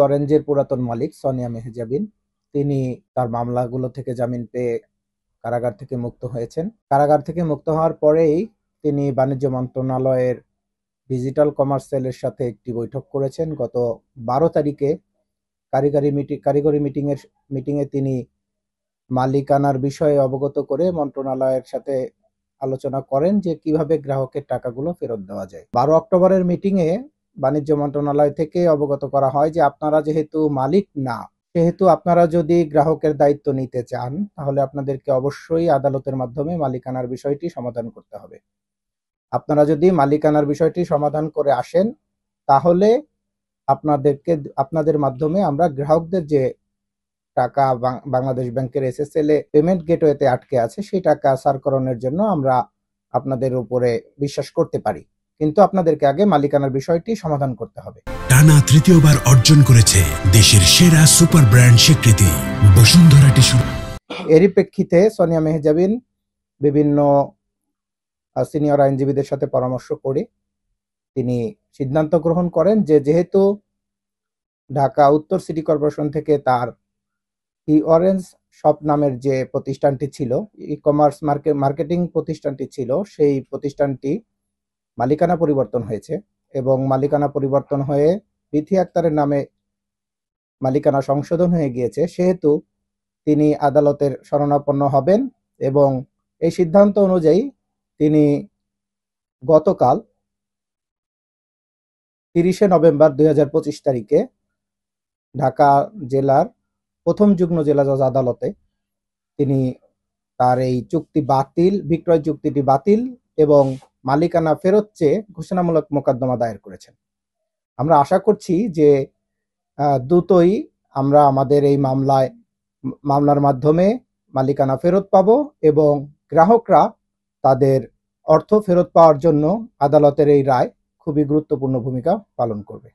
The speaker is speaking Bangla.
অরেঞ্জের পুরাতন মালিক সোনিয়া মেহজাবিন, তিনি তার মামলাগুলো থেকে জামিন পেয়ে কারাগার থেকে মুক্ত হয়েছেন। কারাগার থেকে মুক্ত হওয়ার পরেই তিনি বাণিজ্য মন্ত্রণালয়ের ডিজিটাল কমার্স সেলের সাথে একটি বৈঠক করেছেন। গত 12 তারিখে কারিগরি মিটিংয়ে তিনি মালিকানার বিষয়ে অবগত করে মন্ত্রণালয়ের সাথে আলোচনা করেন যে কিভাবে গ্রাহকের টাকাগুলো ফেরত দেওয়া যায়। 12 অক্টোবরের মিটিংয়ে বাণিজ্য মন্ত্রণালয় থেকে অবগত করা হয় যে আপনারা যেহেতু মালিক না, সেহেতু আপনারা যদি গ্রাহকের দায়িত্ব নিতে চান তাহলে আপনাদেরকে অবশ্যই আদালতের মাধ্যমে মালিকানার বিষয়টি সমাধান করতে হবে। আপনারা যদি মালিকানার বিষয়টি সমাধান করে আসেন তাহলে আপনাদের মাধ্যমে আমরা গ্রাহকদের যে টাকা বাংলাদেশ ব্যাংকের এসএসএল এ পেমেন্ট গেটওয়েতে আটকে আছে সেই টাকা সারকরণের জন্য আমরা আপনাদের উপরে বিশ্বাস করতে পারি, কিন্তু আপনাদেরকে আগে মালিকানার বিষয়টি সমাধান করতে হবে। টানা তৃতীয়বার অর্জন করেছে দেশের সেরা সুপার ব্র্যান্ড স্বীকৃতি বসুন্ধরা টিস্যু। এরই প্রেক্ষিতে সোনিয়া মেহজাবিন বিভিন্ন সিনিয়র আইনজীবীদের সাথে পরামর্শ করে তিনি সিদ্ধান্ত গ্রহণ করেন যে যেহেতু ঢাকা উত্তর সিটি কর্পোরেশন থেকে তার অরেঞ্জ শপ নামের যে প্রতিষ্ঠানটি ছিল, ই কমার্স মার্কেটিং প্রতিষ্ঠানটি ছিল, সেই প্রতিষ্ঠানটি মালিকানা পরিবর্তন হয়েছে এবং মালিকানা পরিবর্তন হয়ে বিথি আক্তারের নামে মালিকানা সংশোধন হয়ে গিয়েছে, সেহেতু তিনি আদালতের শরণাপন্ন হবেন এবং এই সিদ্ধান্ত অনুযায়ী তিনি গতকাল 30শে নভেম্বর 2025 তারিখে ঢাকা জেলার প্রথম যুগ্ম জেলা জজ আদালতে তিনি তার এই বিক্রয় চুক্তিটি বাতিল এবং মালিকানা ফেরত চেয়ে ঘোষণামূলক মোকদ্দমা দায়ের করেছেন। আমরা আশা করছি যে দ্রুতই আমরা আমাদের এই মামলার মাধ্যমে মালিকানা ফেরত পাবো এবং গ্রাহকরা তাদের অর্থ ফেরত পাওয়ার জন্য আদালতের এই রায় খুবই গুরুত্বপূর্ণ ভূমিকা পালন করবে।